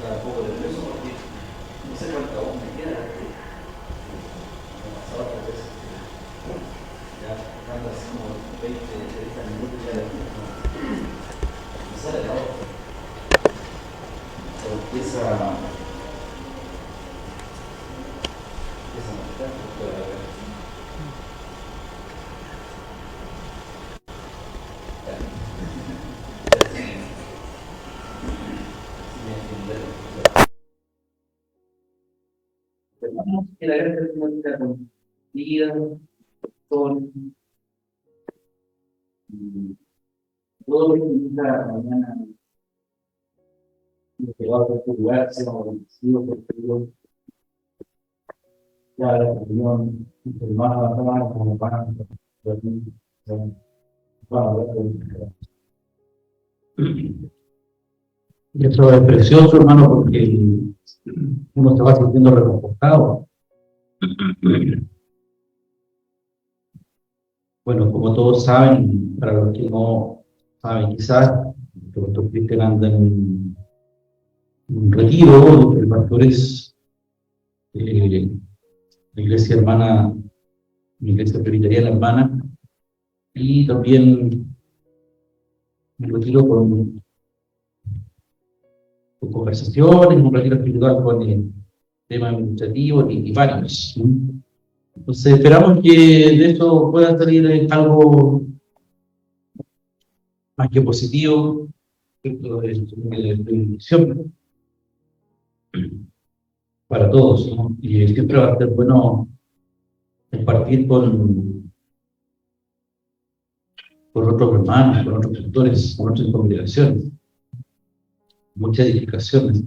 cada poco de peso porque no sé cuánta voz me queda. Me pasaba otra vez. Ya estando así como 20 minutos ya no sale la voz. O empieza a marcar por la garganta. Que la gran temática con vida, con todo lo que implica la mañana, lo que va a configurarse, o sido construido, ya la reunión, el más avanzado, como van a y eso es precioso, hermano, porque uno se va sintiendo reconfortado. Bueno, como todos saben, para los que no saben, quizás, el doctor Cristian anda en un retiro de pastores de la iglesia hermana, la iglesia presbiteriana hermana, y también un retiro con conversaciones, un retiro espiritual con temas administrativos y varios. Entonces esperamos que de esto pueda salir algo más que positivo, de bendición para todos, ¿no? Y siempre va a ser bueno compartir con otros hermanos, con otros pastores, con otras congregaciones. Muchas edificaciones.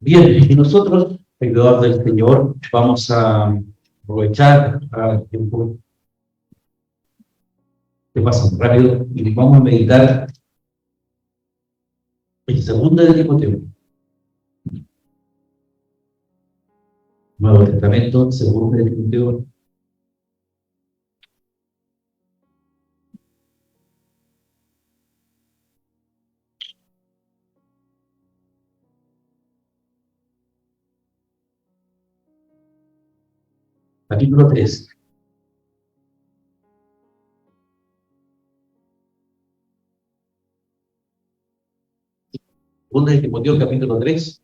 Bien, y nosotros, ayudados del Señor, vamos a aprovechar el tiempo que pasa muy rápido y vamos a meditar en 2 de Timoteo. Nuevo Testamento, 2 de Timoteo. Capítulo 3. Segunda de Timoteo, capítulo 3,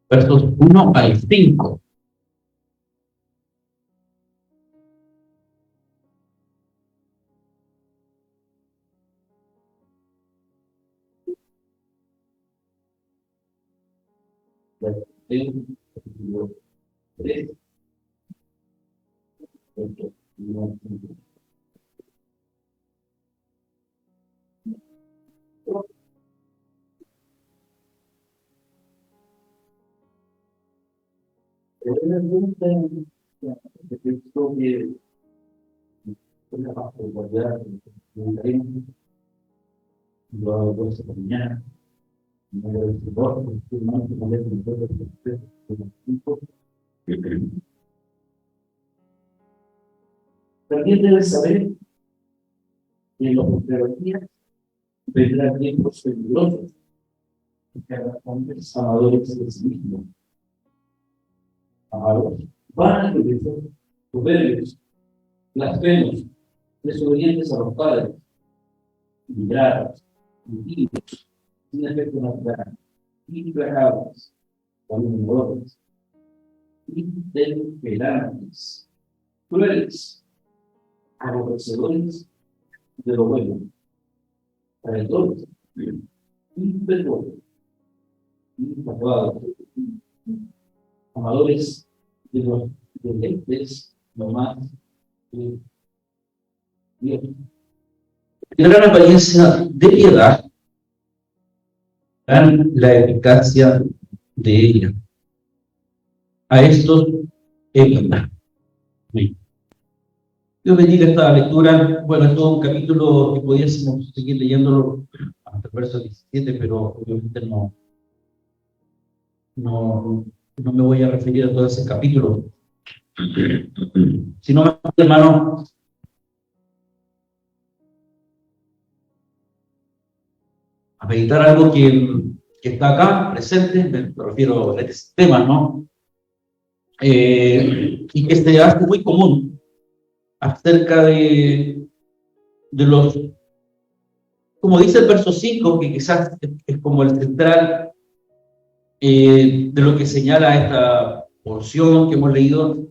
versos 1 al 5. Capítulo 3, versos 1 al 5. También debes saber que en los días vendrán tiempos peligrosos, que habrá hombres amadores de sí mismos, amados, van a regresar soberbios, blasfemos, desobedientes a los padres, ingratos, impíos, sin efecto natural, implacables, calumniadores, intemperantes, crueles, aborrecedores de lo bueno, traidores, impetuosos, infatuados, amadores de los deleites, lo más de Dios. Tendrán apariencia de piedad, dan la eficacia de ella. A estos evitan. Dios bendiga esta lectura. Bueno, es todo un capítulo que pudiésemos seguir leyéndolo hasta el verso 17, pero obviamente no me voy a referir a todo ese capítulo. Si no, hermano, meditar algo que está acá, presente, me refiero a este tema, ¿no? Y que se hace muy común acerca de los, como dice el verso 5, que quizás es como el central de lo que señala esta porción que hemos leído,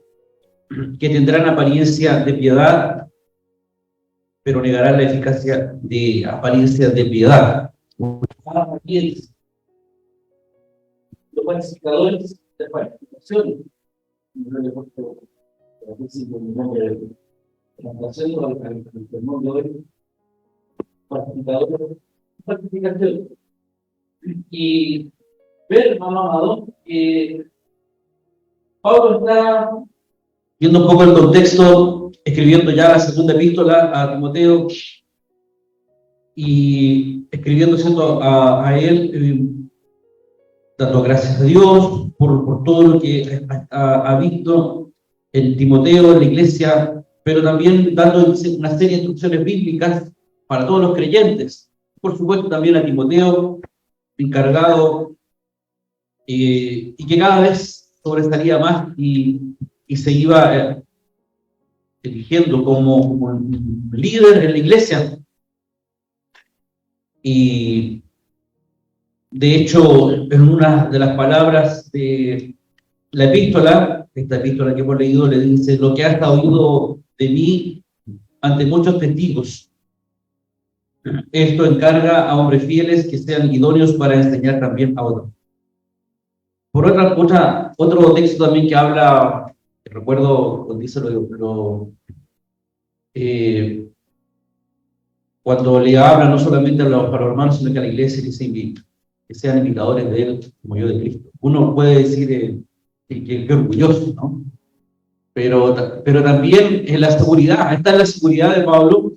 que tendrán apariencia de piedad, pero negarán la eficacia de apariencia de piedad. Los falsificadores de falsificación, falsificación. Y ver, hermano amado, que Pablo está viendo un poco el contexto, escribiendo ya la segunda epístola a Timoteo y escribiendo a él, dando gracias a Dios por todo lo que ha visto en Timoteo, en la iglesia, pero también dando una serie de instrucciones bíblicas para todos los creyentes. Por supuesto, también a Timoteo, encargado, y que cada vez sobresalía más y se iba eligiendo como un líder en la iglesia. Y de hecho, en una de las palabras de la epístola, esta epístola que hemos leído, le dice: lo que has oído de mí ante muchos testigos, esto encarga a hombres fieles que sean idóneos para enseñar también a otros. Por otro texto también que habla, que recuerdo cuando dice cuando le habla no solamente a los hermanos, sino que a la iglesia, dice que sean imitadores de él, como yo de Cristo. Uno puede decir que orgulloso, ¿no? Pero también en la seguridad, esta es la seguridad de Pablo,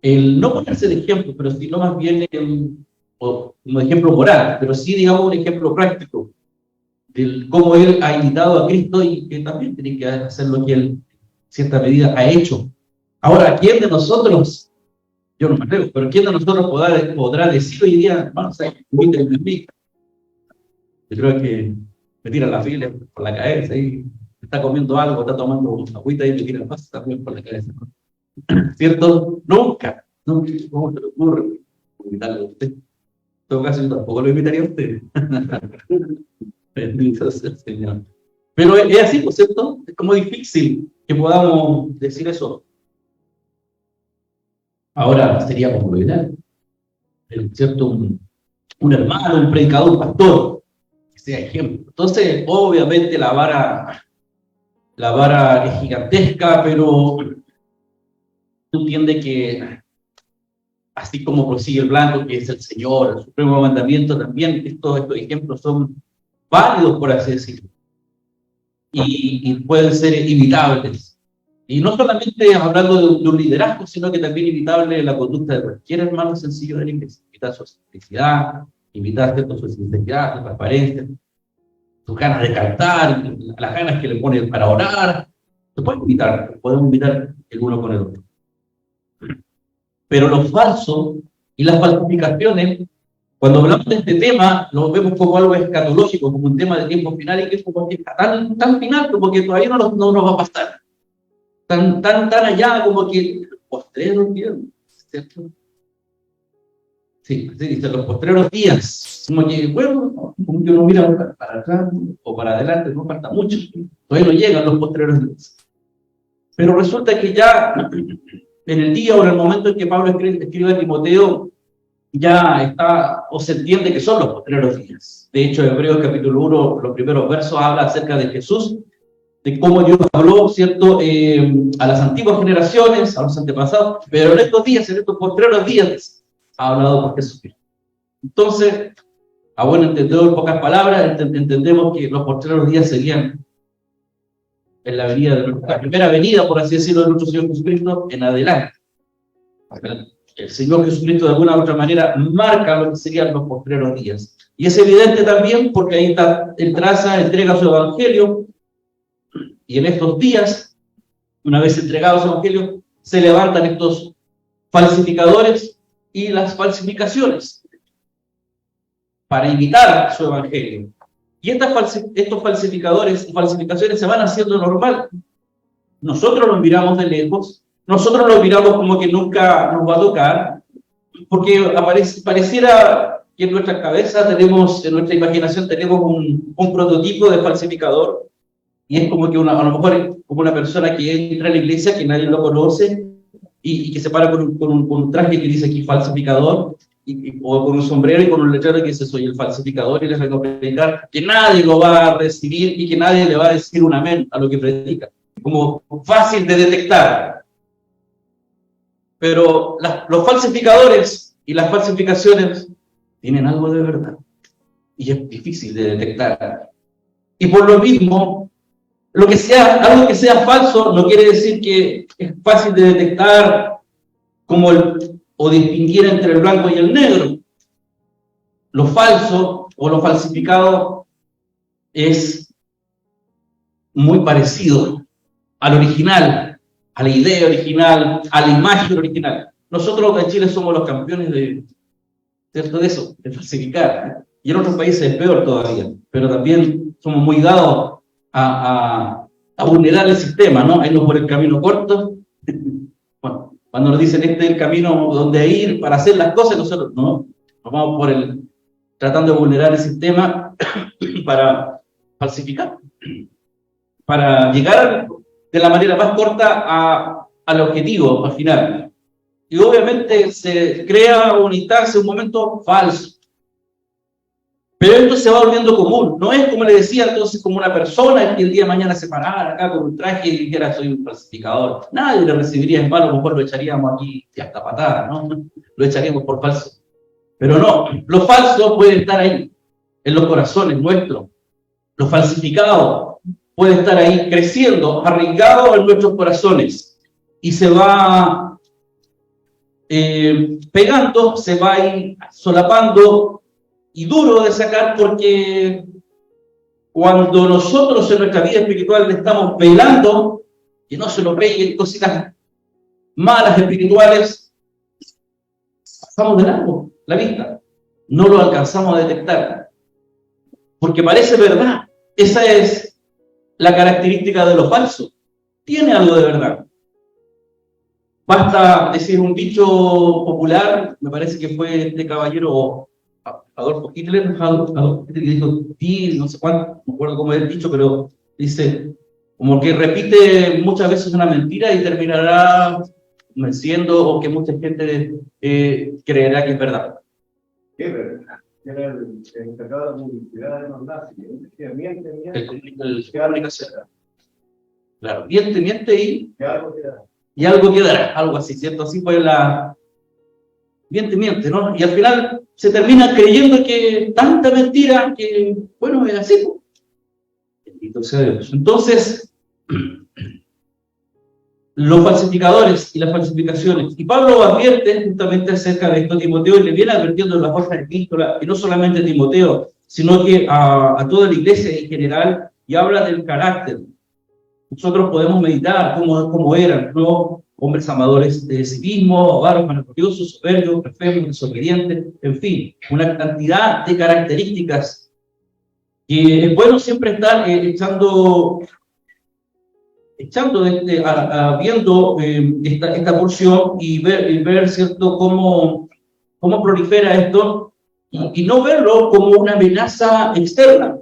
el no ponerse de ejemplo, pero sino más bien como ejemplo moral, pero sí, digamos, un ejemplo práctico de cómo él ha imitado a Cristo y que también tiene que hacer lo que él, en cierta medida, ha hecho. Ahora, ¿quién de nosotros, yo no me atrevo, pero quién de nosotros podrá decir hoy día, hermanos, imítenme a mí? Yo creo que me tira la fila por la cabeza y está comiendo algo, está tomando una agüita y me tira la pasta también por la cabeza, ¿no? ¿Cierto? Nunca. ¿Cómo se le ocurre imitarlo a usted? En todo caso, yo tampoco lo imitaría a usted. Bendito sea el Señor. Pero es así, ¿no es cierto? Es como difícil que podamos decir eso. Ahora sería como lo ideal, ¿cierto? Un hermano, un predicador, un pastor, que sea ejemplo. Entonces, obviamente la vara es gigantesca, pero tú entiendes que así como prosigue el blanco, que es el Señor, el supremo mandamiento, también estos ejemplos son válidos, por así decirlo, y pueden ser imitables. Y no solamente hablando de un liderazgo, sino que también imitable la conducta de cualquier hermano sencillo de la iglesia. Imitar su simplicidad, imitar su sinceridad, su transparencia, sus ganas de cantar, las ganas que le ponen para orar. Se puede imitar, podemos imitar el uno con el otro. Pero lo falso y las falsificaciones, cuando hablamos de este tema, lo vemos como algo escatológico, como un tema de tiempo final, y que es como que está tan final, como que todavía no nos va a pasar. Tan allá como que los postreros días, ¿cierto? Sí, así dice, los postreros días. Como que, bueno, como que uno mira para atrás o para adelante, no falta mucho. Todavía no llegan los postreros días. Pero resulta que ya en el día o en el momento en que Pablo escribe a Timoteo, ya está, o se entiende que son los postreros días. De hecho, Hebreos capítulo 1, los primeros versos habla acerca de Jesús, de cómo Dios habló, ¿cierto?, a las antiguas generaciones, a los antepasados, pero en estos días, en estos postreros días, ha hablado por Jesucristo. Entonces, a buen entendedor, en pocas palabras, entendemos que los postreros días serían en la primera venida, por así decirlo, de nuestro Señor Jesucristo, en adelante. El Señor Jesucristo, de alguna u otra manera, marca lo que serían los postreros días. Y es evidente también porque ahí está, él entrega su evangelio, y en estos días, una vez entregado su evangelio, se levantan estos falsificadores y las falsificaciones. para imitar su evangelio. Y estos falsificadores y falsificaciones se van haciendo normal. Nosotros los miramos de lejos, nosotros los miramos como que nunca nos va a tocar, porque pareciera que en nuestra cabeza tenemos, en nuestra imaginación tenemos un prototipo de falsificador, y es como que a lo mejor es como una persona que entra a la iglesia, que nadie lo conoce, y que se para con un traje que dice aquí falsificador, o con un sombrero y con un letrero que dice soy el falsificador y les vengo a predicar, que nadie lo va a recibir y que nadie le va a decir un amén a lo que predica. Como fácil de detectar. Pero los falsificadores y las falsificaciones tienen algo de verdad. Y es difícil de detectar. Y por lo mismo, algo que sea falso no quiere decir que es fácil de detectar o distinguir entre el blanco y el negro. Lo falso o lo falsificado es muy parecido al original, a la idea original, a la imagen original. Nosotros en Chile somos los campeones de eso, de falsificar. Y en otros países es peor todavía, pero también somos muy dados a vulnerar el sistema, ¿no? A irnos por el camino corto. Bueno, cuando nos dicen este es el camino donde ir para hacer las cosas, nosotros no, nos vamos tratando de vulnerar el sistema para falsificar, para llegar de la manera más corta al objetivo, al final. Y obviamente se crea una instancia, un momento falso. Pero esto se va volviendo común. No es, como le decía entonces, como una persona que el día de mañana se parara acá con un traje y dijera soy un falsificador. Nadie le recibiría en mano, a lo mejor lo echaríamos aquí y hasta patada, ¿no? Lo echaríamos por falso. Pero no, lo falso puede estar ahí, en los corazones nuestros. Lo falsificado puede estar ahí creciendo, arraigado en nuestros corazones. Y se va pegando, se va ahí solapando y duro de sacar, porque cuando nosotros en nuestra vida espiritual le estamos velando, que no se nos peguen cositas malas espirituales, pasamos de largo la vista, no lo alcanzamos a detectar, porque parece verdad. Esa es la característica de lo falso, tiene algo de verdad. Basta decir un dicho popular, me parece que fue este caballero Adolfo Hitler, que dijo, no sé cuánto, no recuerdo cómo es el dicho, pero dice, como que repite muchas veces una mentira y terminará convenciendo, o que mucha gente creerá que es verdad. ¿Qué verdad? Era el encargado de la publicidad de los nazis. El comunicación. Claro, miente y algo quedará, algo así, ¿cierto? Así fue miente, ¿no? Y al final se termina creyendo que tanta mentira que, bueno, es así. Bendito sea Dios. Entonces, los falsificadores y las falsificaciones. Y Pablo advierte justamente acerca de esto a Timoteo y le viene advirtiendo en las otras epístolas, y no solamente a Timoteo, sino que a toda la iglesia en general, y habla del carácter. Nosotros podemos meditar cómo eran, ¿no? Hombres amadores de sí mismos, avaros, vanagloriosos, soberbios, blasfemos, desobedientes, en fin, una cantidad de características que es bueno siempre estar viendo esta porción y ver ¿cierto?, cómo prolifera esto y no verlo como una amenaza externa.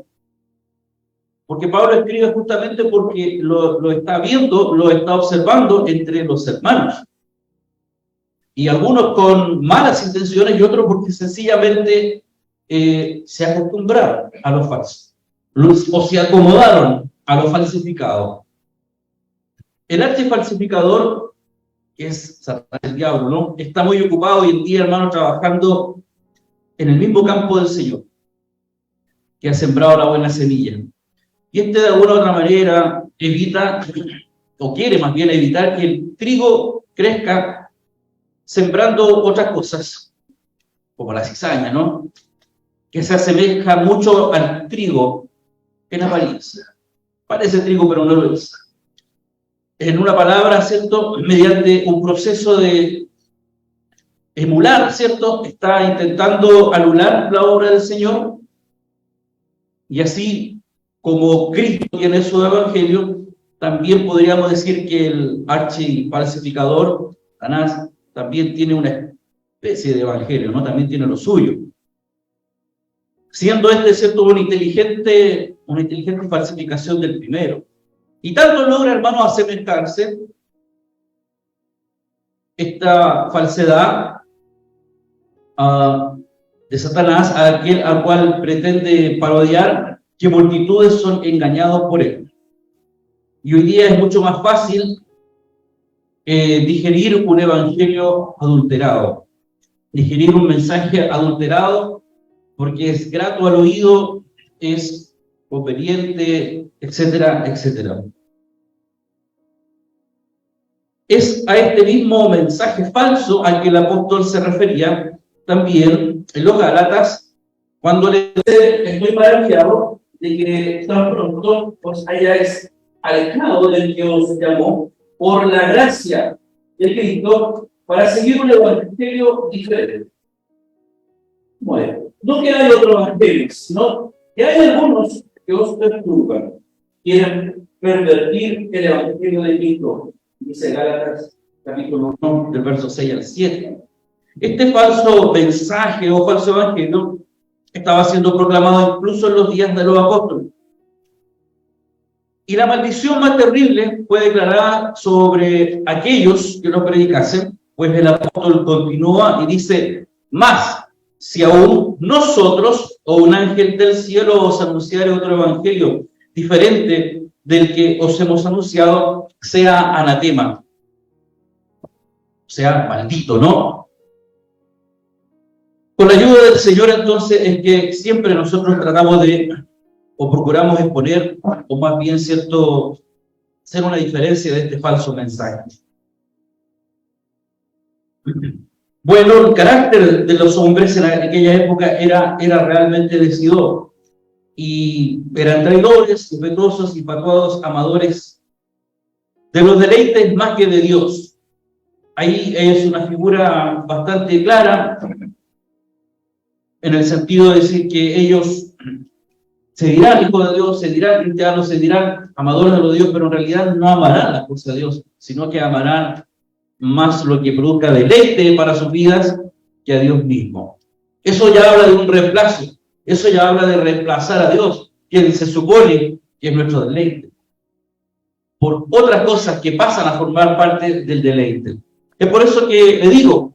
Porque Pablo escribe justamente porque lo está viendo, lo está observando entre los hermanos. Y algunos con malas intenciones y otros porque sencillamente se acostumbraron a lo falso. O se acomodaron a lo falsificado. El archifalsificador, que es Satanás, el diablo, ¿no?, está muy ocupado hoy en día, hermano, trabajando en el mismo campo del Señor, que ha sembrado la buena semilla. Y de alguna u otra manera evita, o quiere más bien evitar, que el trigo crezca sembrando otras cosas, como la cizaña, ¿no?, que se asemeja mucho al trigo en apariencia. Parece trigo, pero no lo es. En una palabra, ¿cierto?, mediante un proceso de emular, ¿cierto? Está intentando anular la obra del Señor, y así como Cristo tiene su evangelio, también podríamos decir que el archifalsificador, Satanás, también tiene una especie de evangelio, ¿no? También tiene lo suyo. Siendo este, ¿cierto?, una inteligente falsificación del primero. Y tanto logra, hermanos, asemejarse esta falsedad de Satanás a aquel al cual pretende parodiar, que multitudes son engañados por él. Y hoy día es mucho más fácil digerir un evangelio adulterado, digerir un mensaje adulterado, porque es grato al oído, es conveniente, etcétera, etcétera. Es a este mismo mensaje falso al que el apóstol se refería también en los Gálatas, cuando le dice: estoy maravillado de que tan pronto os hayáis alejado del que os llamó por la gracia de Cristo para seguir un evangelio diferente. Bueno, no que hay otro evangelio, sino que hay algunos que os perturban, quieren pervertir el evangelio de Cristo. Dice Gálatas capítulo 1, del verso 6 al 7. Este falso mensaje o falso evangelio estaba siendo proclamado incluso en los días de los apóstoles. Y la maldición más terrible fue declarada sobre aquellos que lo predicasen, pues el apóstol continúa y dice: más, si aún nosotros o un ángel del cielo os anunciare otro evangelio diferente del que os hemos anunciado, sea anatema, sea maldito, ¿no? Con la ayuda del Señor, entonces, es que siempre nosotros tratamos de, o procuramos exponer, o más bien, ¿cierto?, hacer una diferencia de este falso mensaje. Bueno, el carácter de los hombres en aquella época era realmente decidor, y eran traidores, impetuosos, infatuados, amadores de los deleites más que de Dios. Ahí es una figura bastante clara, en el sentido de decir que ellos se dirán hijos de Dios, se dirán cristianos, se dirán amadores de los Dios, pero en realidad no amarán las cosas de Dios, sino que amarán más lo que produzca deleite para sus vidas que a Dios mismo. Eso ya habla de un reemplazo, eso ya habla de reemplazar a Dios, quien se supone que es nuestro deleite, por otras cosas que pasan a formar parte del deleite. Es por eso que le digo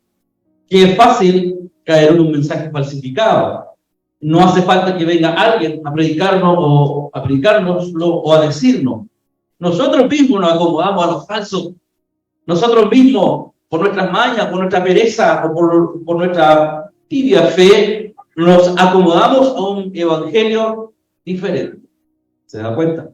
que es fácil caer en un mensaje falsificado. No hace falta que venga alguien a predicarnos o a predicárnoslo o a decirnos. Nosotros mismos nos acomodamos a los falsos. Nosotros mismos, por nuestras mañas, por nuestra pereza o por nuestra tibia fe, nos acomodamos a un evangelio diferente. ¿Se da cuenta?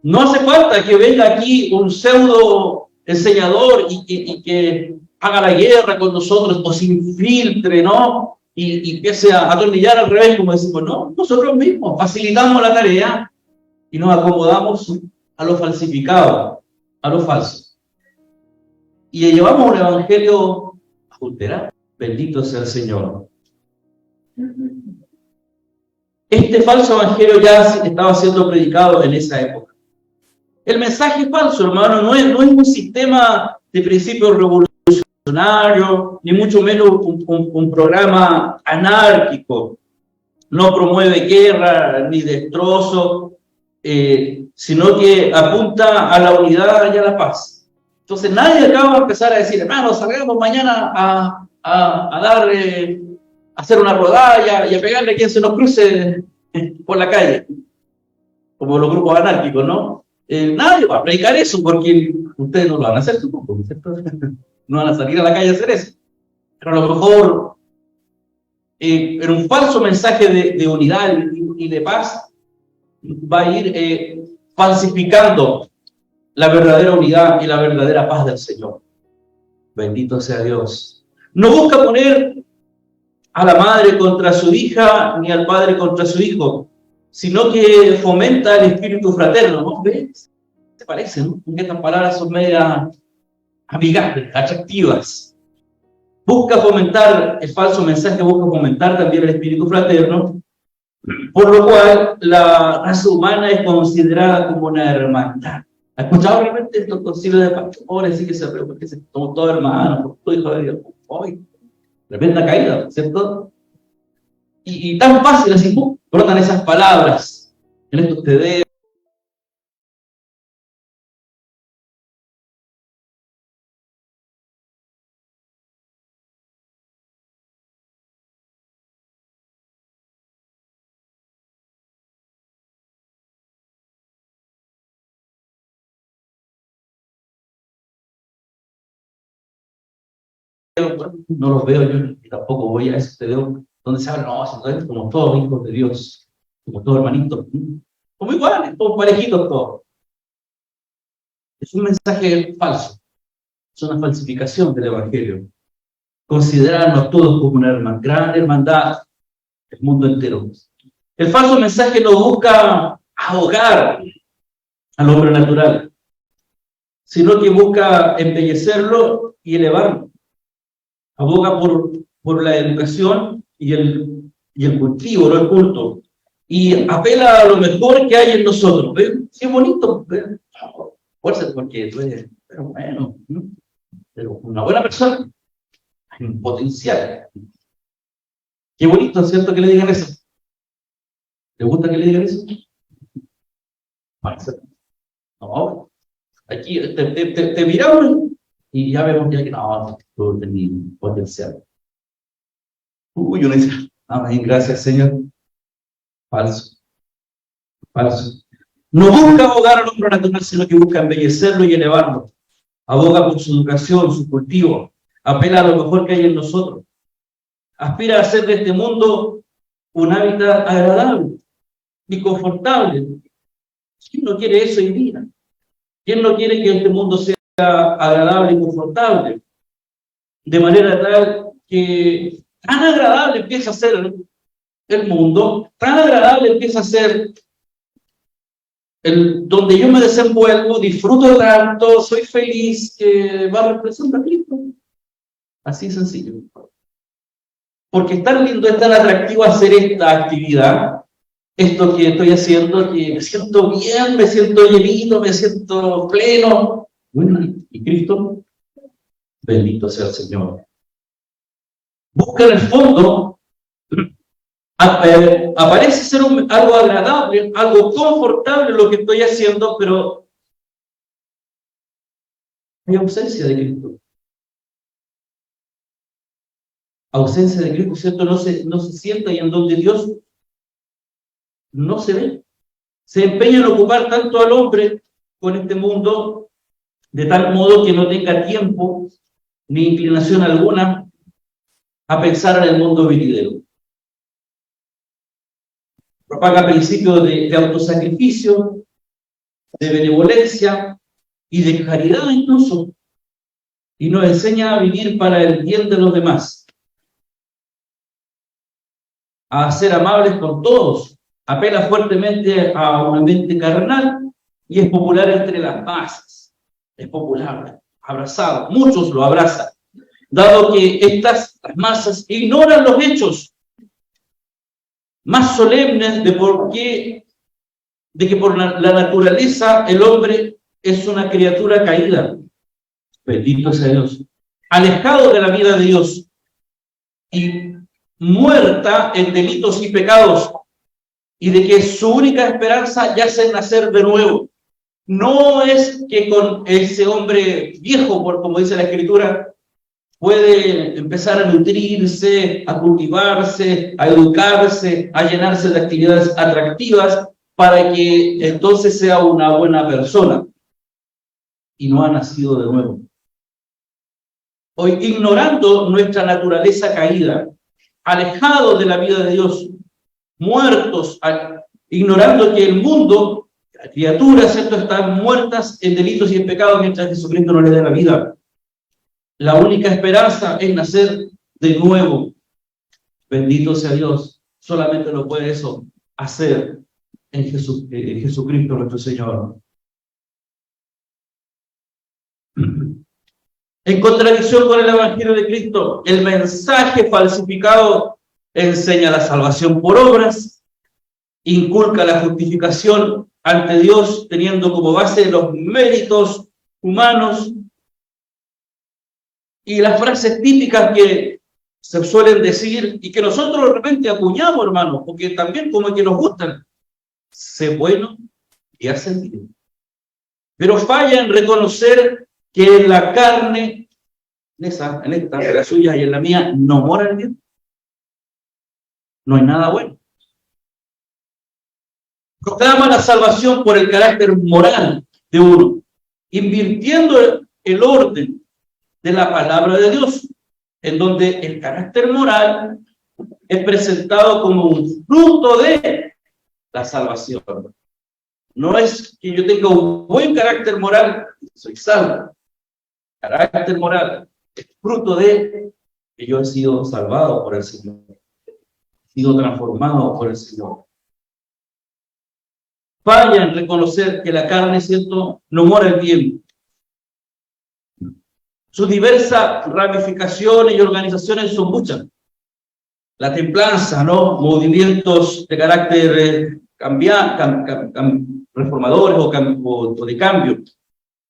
No hace falta que venga aquí un pseudo enseñador y que haga la guerra con nosotros o se infiltre, ¿no? Y empiece a atornillar al revés, como decimos. No, nosotros mismos facilitamos la tarea y nos acomodamos a lo falsificado, a lo falso. Y llevamos un evangelio adulterado. Bendito sea el Señor. Este falso evangelio ya estaba siendo predicado en esa época. El mensaje falso, hermano, no es un sistema de principios revolucionarios, ni mucho menos un programa anárquico. No promueve guerra ni destrozo, sino que apunta a la unidad y a la paz. Entonces nadie acaba de empezar a decir: hermano, salgamos mañana a hacer una rodada y a pegarle a quien se nos cruce por la calle, como los grupos anárquicos, ¿no? Nadie va a predicar eso, porque ustedes no lo van a hacer, supongo, ¿cierto? No van a salir a la calle a hacer eso. Pero a lo mejor, en un falso mensaje de unidad y de paz, va a ir falsificando la verdadera unidad y la verdadera paz del Señor. Bendito sea Dios. No busca poner a la madre contra su hija, ni al padre contra su hijo, sino que fomenta el espíritu fraterno, ¿no? ¿Ves? ¿Te parece, no? Porque estas palabras son medias amigables, atractivas. busca fomentar, el falso mensaje busca fomentar también el espíritu fraterno, por lo cual la raza humana es considerada como una hermandad. ¿Ha escuchado realmente estos concilios de pastores? Sí que se ve, porque somos todos hermanos, todos hijos de Dios. ¡Ay! Tremenda caída, ¿cierto? Y tan fácil así, brotan esas palabras en estos TD. No los veo yo, y tampoco voy a ese TD donde se habla, no, son como todos hijos de Dios, como todos hermanitos, como iguales, todos parejitos todos. Es un mensaje falso, es una falsificación del Evangelio. Considerarnos todos como una gran hermandad, el mundo entero. El falso mensaje no busca ahogar al hombre natural, sino que busca embellecerlo y elevarlo. Aboga por la educación y el cultivo, no el culto. Y apela a lo mejor que hay en nosotros. ¿Ven? Qué bonito. ¿Ven? Fuerza, porque tú eres, pero bueno, pero una buena persona. Hay un potencial. Qué bonito, ¿cierto? Que le digan eso. ¿Le gusta que le digan eso? No. Aquí te miramos y ya vemos que no, tú tenías potencial. Uno dice, amén, gracias, Señor. Falso. Falso. No busca abogar al hombre natural, sino que busca embellecerlo y elevarlo. Aboga por su educación, su cultivo. Apela a lo mejor que hay en nosotros. Aspira a hacer de este mundo un hábitat agradable y confortable. ¿Quién no quiere eso hoy día? ¿Quién no quiere que este mundo sea agradable y confortable? De manera tal que tan agradable empieza a ser el mundo, tan agradable empieza a ser donde yo me desenvuelvo, disfruto tanto, soy feliz, que va a representar a Cristo. Así sencillo. Porque es tan lindo, es tan atractivo hacer esta actividad, esto que estoy haciendo, que me siento bien, me siento llenito, me siento pleno. Bueno, ¿y Cristo? Bendito sea el Señor. Busca en el fondo, aparece ser algo agradable, algo confortable lo que estoy haciendo, pero hay ausencia de Cristo. Ausencia de Cristo, ¿cierto? No se sienta, y en donde Dios no se ve. Se empeña en ocupar tanto al hombre con este mundo, de tal modo que no tenga tiempo ni inclinación alguna a pensar en el mundo venidero. Propaga principios de autosacrificio, de benevolencia y de caridad incluso, y nos enseña a vivir para el bien de los demás, a ser amables con todos. Apela fuertemente a una mente carnal y es popular entre las masas. Es popular, abrazado, muchos lo abrazan, dado que las masas ignoran los hechos más solemnes de que por la naturaleza el hombre es una criatura caída, bendito sea Dios, alejado de la vida de Dios y muerta en delitos y pecados, y de que su única esperanza yace en nacer de nuevo. No es que con ese hombre viejo, como dice la Escritura, puede empezar a nutrirse, a cultivarse, a educarse, a llenarse de actividades atractivas para que entonces sea una buena persona. Y no ha nacido de nuevo. Hoy, ignorando nuestra naturaleza caída, alejados de la vida de Dios, muertos, ignorando que el mundo, las criaturas, ¿cierto?, están muertas en delitos y en pecados mientras Jesucristo no les dé la vida. La única esperanza es nacer de nuevo. Bendito sea Dios. Solamente lo puede eso hacer en Jesucristo nuestro Señor. En contradicción con el Evangelio de Cristo, el mensaje falsificado enseña la salvación por obras, inculca la justificación ante Dios teniendo como base los méritos humanos y las frases típicas que se suelen decir y que nosotros de repente acuñamos, hermanos, porque también como que nos gustan. Sé bueno y haz el bien. Pero falla en reconocer que en la carne, en esta, en la suya y en la mía, no mora el bien. No hay nada bueno. Proclama la salvación por el carácter moral de uno, invirtiendo el orden de la palabra de Dios, en donde el carácter moral es presentado como un fruto de la salvación. No es que yo tenga un buen carácter moral, soy salvo. Carácter moral es fruto de que yo he sido salvado por el Señor, he sido transformado por el Señor. Falla en reconocer que la carne, ¿cierto?, no mora el bien. Sus diversas ramificaciones y organizaciones son muchas. La templanza, ¿no? Movimientos de carácter reformadores o de cambio.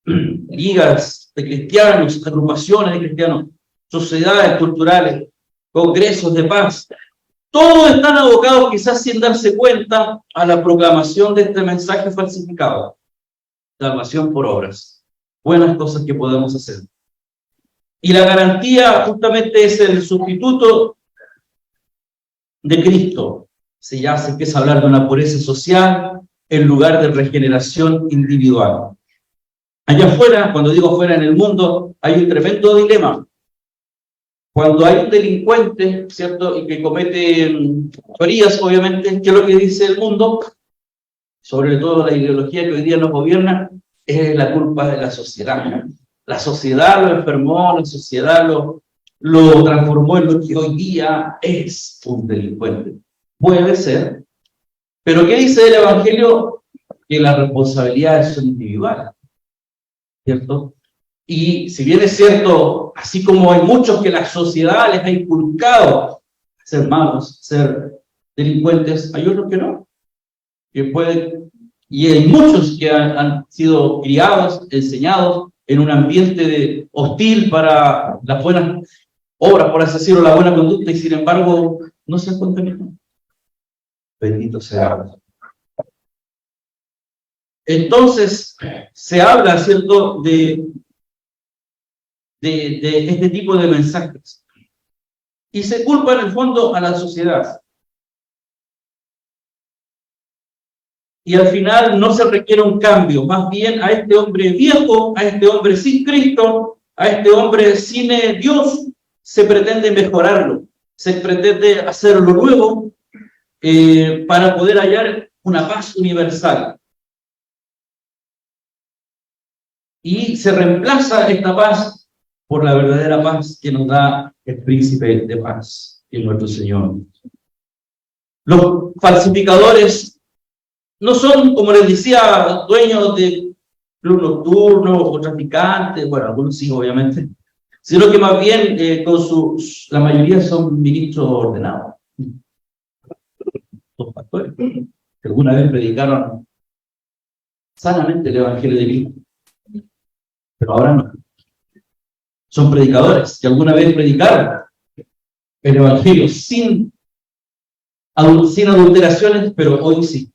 Ligas de cristianos, agrupaciones de cristianos, sociedades culturales, congresos de paz. Todos están abocados, quizás sin darse cuenta, a la proclamación de este mensaje falsificado. Salvación por obras. Buenas cosas que podemos hacer. Y la garantía justamente es el sustituto de Cristo. Ya se empieza a hablar de una pureza social en lugar de regeneración individual. Allá afuera, cuando digo afuera en el mundo, hay un tremendo dilema. Cuando hay un delincuente, ¿cierto?, y que comete fechorías, obviamente, ¿qué es lo que dice el mundo? Sobre todo la ideología que hoy día nos gobierna, es la culpa de la sociedad. La sociedad lo enfermó, la sociedad lo transformó en lo que hoy día es un delincuente. Puede ser, pero ¿qué dice el Evangelio? Que las responsabilidades son individuales, ¿cierto? Y si bien es cierto, así como hay muchos que la sociedad les ha inculcado ser malos, ser delincuentes, hay otros que no, que pueden, y hay muchos que han sido criados, enseñados en un ambiente hostil para las buenas obras, por así decirlo, la buena conducta, y sin embargo no se han contaminado. Bendito sea. Entonces, se habla, ¿cierto?, de este tipo de mensajes. Y se culpa en el fondo a la sociedad. Y al final no se requiere un cambio, más bien a este hombre viejo, a este hombre sin Cristo, a este hombre sin Dios, se pretende mejorarlo, se pretende hacerlo nuevo para poder hallar una paz universal. Y se reemplaza esta paz por la verdadera paz que nos da el príncipe de paz, que es nuestro Señor. Los falsificadores no son, como les decía, dueños de club nocturno o traficantes, bueno, algunos sí, obviamente, sino que más bien la mayoría son ministros ordenados. Los pastores que alguna vez predicaron sanamente el Evangelio de Cristo, pero ahora no. Son predicadores que alguna vez predicaron el Evangelio sin adulteraciones, pero hoy sí.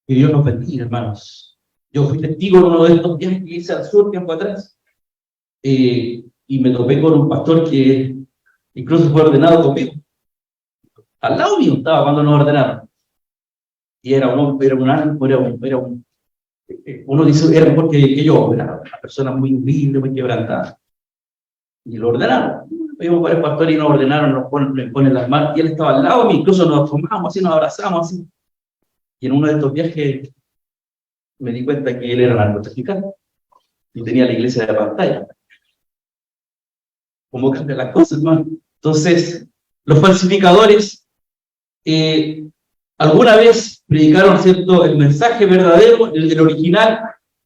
Que Dios nos bendiga, hermanos. Yo fui testigo en uno de estos viajes que hice al sur tiempo atrás, y me topé con un pastor que incluso fue ordenado conmigo. Al lado mío estaba cuando nos ordenaron. Y uno dice, era mejor que yo, era una persona muy humilde, muy quebrantada. Y lo ordenaron. Fuimos para el pastor y nos ordenaron, nos ponen las manos, y él estaba al lado mío, incluso nos formamos así, nos abrazamos así. Y en uno de estos viajes me di cuenta que él era narcotraficante y tenía la iglesia de la pantalla. ¿Cómo cambian las cosas, hermano? Entonces, los falsificadores alguna vez predicaron, ¿cierto?, el mensaje verdadero, el original,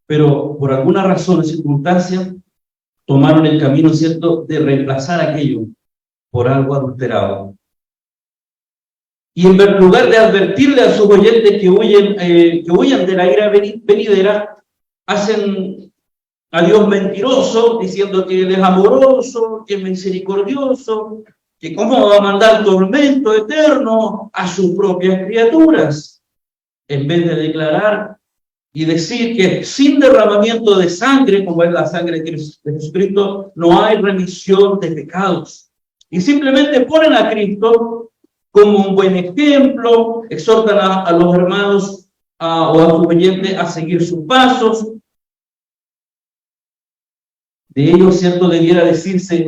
pero por alguna razón o circunstancia tomaron el camino, ¿cierto?, de reemplazar aquello por algo adulterado. Y en lugar de advertirle a sus oyentes que huyan de la ira venidera, hacen a Dios mentiroso, diciendo que Él es amoroso, que es misericordioso, que cómo va a mandar tormento eterno a sus propias criaturas, en vez de declarar y decir que sin derramamiento de sangre, como es la sangre de Jesucristo, no hay remisión de pecados. Y simplemente ponen a Cristo como un buen ejemplo, exhortan a los hermanos o a sus oyentes a seguir sus pasos. De ellos, cierto, debiera decirse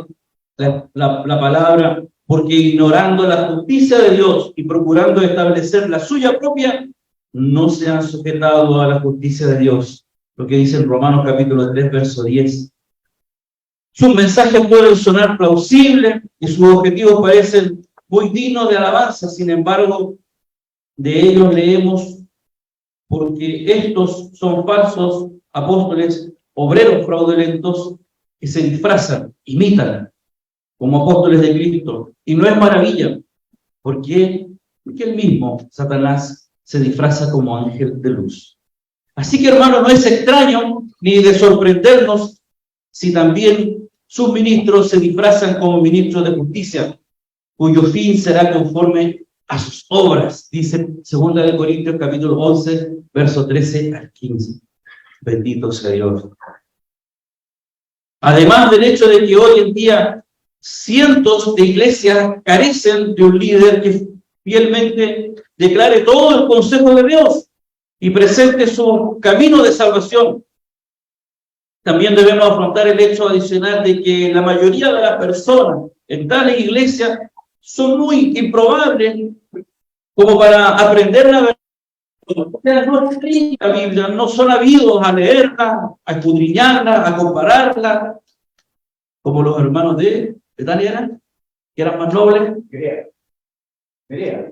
la palabra, porque ignorando la justicia de Dios y procurando establecer la suya propia, no se han sujetado a la justicia de Dios. Lo que dice en Romanos capítulo 3, verso 10. Sus mensajes pueden sonar plausibles y sus objetivos parecen muy dignos de alabanza. Sin embargo, de ellos leemos, porque estos son falsos apóstoles, obreros fraudulentos, que se disfrazan, imitan como apóstoles de Cristo. Y no es maravilla, porque el mismo Satanás se disfraza como ángel de luz. Así que, hermano, no es extraño ni de sorprendernos si también sus ministros se disfrazan como ministros de justicia, cuyo fin será conforme a sus obras, dice 2 de Corintios capítulo 11, verso 13 al 15. Bendito sea Dios. Además del hecho de que hoy en día cientos de iglesias carecen de un líder que fielmente declare todo el consejo de Dios y presente su camino de salvación. También debemos afrontar el hecho adicional de que la mayoría de las personas en tales iglesias son muy improbables como para aprender la verdad. No escriben la Biblia, no son habidos a leerla, a escudriñarla, a compararla, como los hermanos de Betania, que eran más nobles. Berea,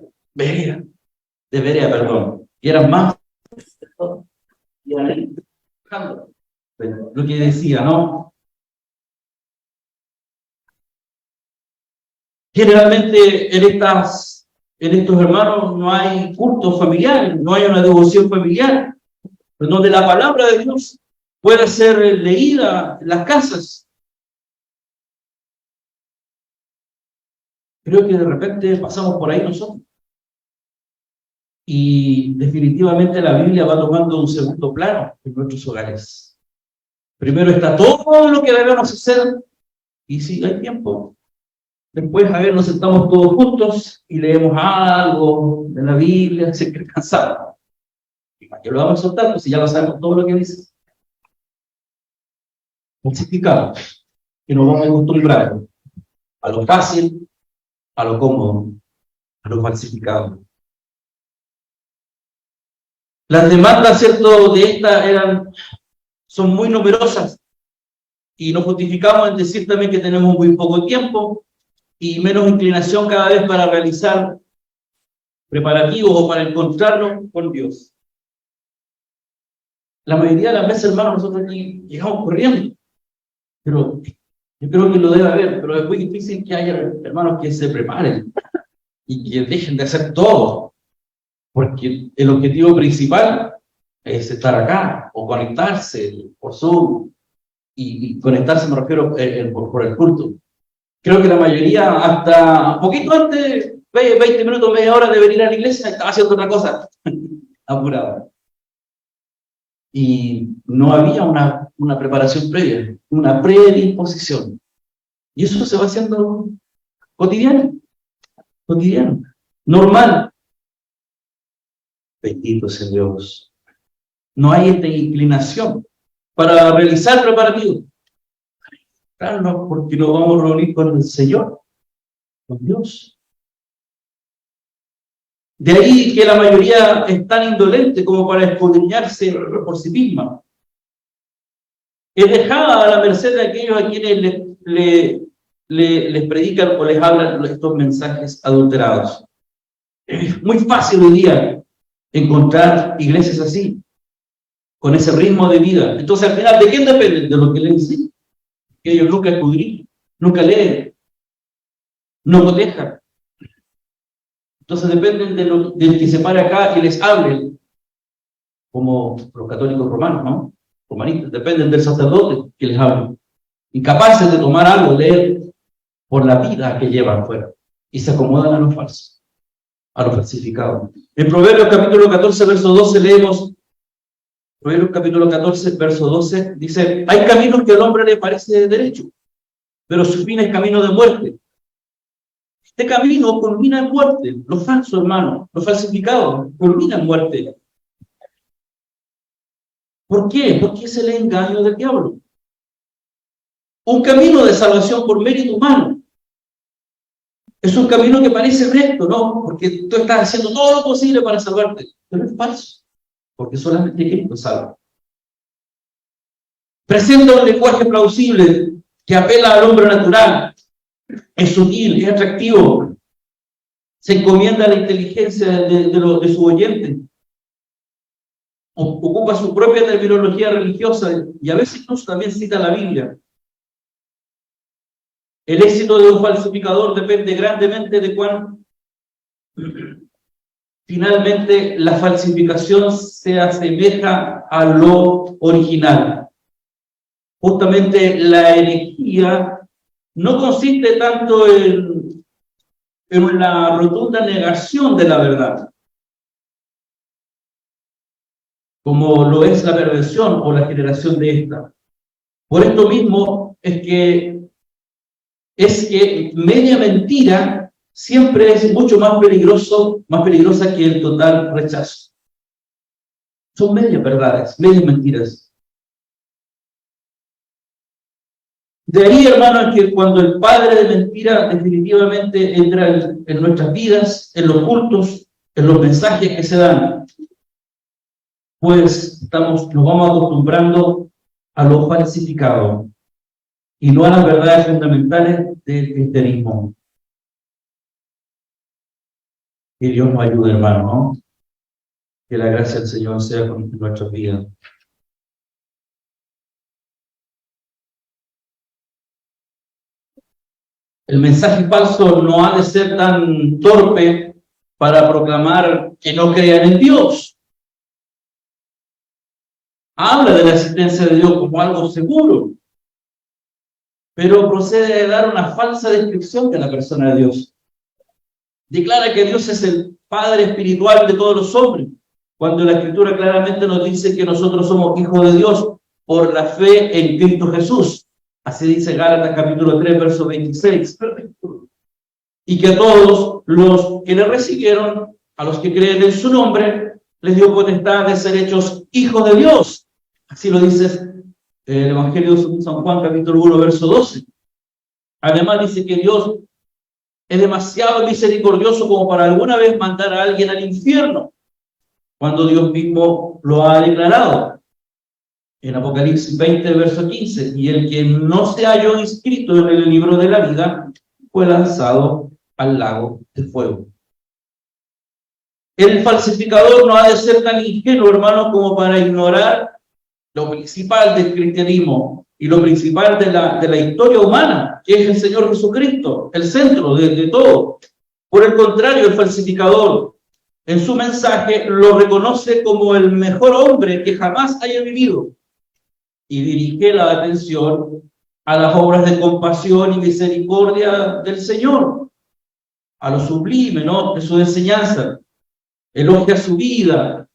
perdón, que eran más. Lo que decía, ¿no? Generalmente en estos hermanos no hay culto familiar, no hay una devoción familiar, donde la palabra de Dios pueda ser leída en las casas. Creo que de repente pasamos por ahí nosotros. Y definitivamente la Biblia va tomando un segundo plano en nuestros hogares. Primero está todo lo que debemos hacer, y si hay tiempo, después, a ver, nos sentamos todos juntos y leemos algo de la Biblia, siempre cansado. ¿Y para qué lo vamos a soltar? Pues si ya lo sabemos todo lo que dice. Falsificamos, que nos vamos a acostumbrar a lo fácil, a lo cómodo, a lo falsificado. Las demandas, ¿cierto?, de esta son muy numerosas y nos justificamos en decir también que tenemos muy poco tiempo y menos inclinación cada vez para realizar preparativos o para encontrarnos con Dios. La mayoría de las veces, hermanos, nosotros aquí llegamos corriendo, pero yo creo que lo debe haber, pero es muy difícil que haya hermanos que se preparen y que dejen de hacer todo, porque el objetivo principal es estar acá o conectarse por Zoom, y conectarse me refiero por el culto. Creo que la mayoría, hasta poquito antes, 20 minutos, media hora de venir a la iglesia, estaba haciendo otra cosa, apurado. Y no había una preparación previa, una predisposición. Y eso se va haciendo cotidiano, normal. Bendito sea Dios. No hay esta inclinación para realizar preparativos. Claro, porque nos vamos a reunir con el Señor, con Dios. De ahí que la mayoría es tan indolente como para escudriñarse por sí misma. Es dejada a la merced de aquellos a quienes les predican o les hablan estos mensajes adulterados. Es muy fácil hoy día encontrar iglesias así, con ese ritmo de vida. Entonces, al final, ¿de quién dependen? De lo que leen, sí. Que ellos nunca escudriñan, nunca leen, no cotejan. Entonces, dependen del que se pare acá y les hable, como los católicos romanos, ¿no? Romanistas, dependen del sacerdote que les hable. Incapaces de tomar algo, leer, por la vida que llevan afuera. Y se acomodan a los falsos, a los falsificados. En Proverbios capítulo 14, verso 12 leemos, Proverbios capítulo 14, verso 12, dice, hay caminos que al hombre le parece derecho, pero su fin es camino de muerte. Este camino culmina en muerte. Los falsos, hermanos, los falsificados, culminan en muerte. ¿Por qué? Porque es el engaño del diablo. Un camino de salvación por mérito humano. Es un camino que parece recto, ¿no? Porque tú estás haciendo todo lo posible para salvarte. Pero es falso. Porque solamente Cristo salva. Presenta un lenguaje plausible que apela al hombre natural. Es sutil, es atractivo. Se encomienda a la inteligencia de su oyente. Ocupa su propia terminología religiosa y a veces incluso también cita la Biblia. El éxito de un falsificador depende grandemente de cuán finalmente la falsificación se asemeja a lo original. Justamente la herejía no consiste tanto en la rotunda negación de la verdad, como lo es la perversión o la generación de esta. Por esto mismo es que media mentira siempre es mucho más peligrosa que el total rechazo. Son medias verdades, medias mentiras. De ahí, hermanos, que cuando el padre de mentira definitivamente entra en nuestras vidas, en los cultos, en los mensajes que se dan, pues nos vamos acostumbrando a lo falsificado y no a las verdades fundamentales del cristianismo. Que Dios nos ayude, hermano, ¿no? Que la gracia del Señor sea con nuestras vidas. El mensaje falso no ha de ser tan torpe para proclamar que no crean en Dios. Habla de la existencia de Dios como algo seguro, pero procede de dar una falsa descripción de la persona de Dios. Declara que Dios es el Padre espiritual de todos los hombres, cuando la Escritura claramente nos dice que nosotros somos hijos de Dios por la fe en Cristo Jesús. Así dice Gálatas capítulo 3, verso 26. Y que a todos los que le recibieron, a los que creen en su nombre, les dio potestad de ser hechos hijos de Dios. Así lo dice el Evangelio de San Juan capítulo 1, verso 12. Además dice que Dios es demasiado misericordioso como para alguna vez mandar a alguien al infierno, cuando Dios mismo lo ha declarado. En Apocalipsis 20, verso 15, y el que no se halló inscrito en el libro de la vida fue lanzado al lago de fuego. El falsificador no ha de ser tan ingenuo, hermano, como para ignorar lo principal del cristianismo y lo principal de la historia humana, que es el Señor Jesucristo, el centro de todo. Por el contrario, el falsificador, en su mensaje, lo reconoce como el mejor hombre que jamás haya vivido y dirige la atención a las obras de compasión y misericordia del Señor, a lo sublime, ¿no?, de su enseñanza. Elogia su vida,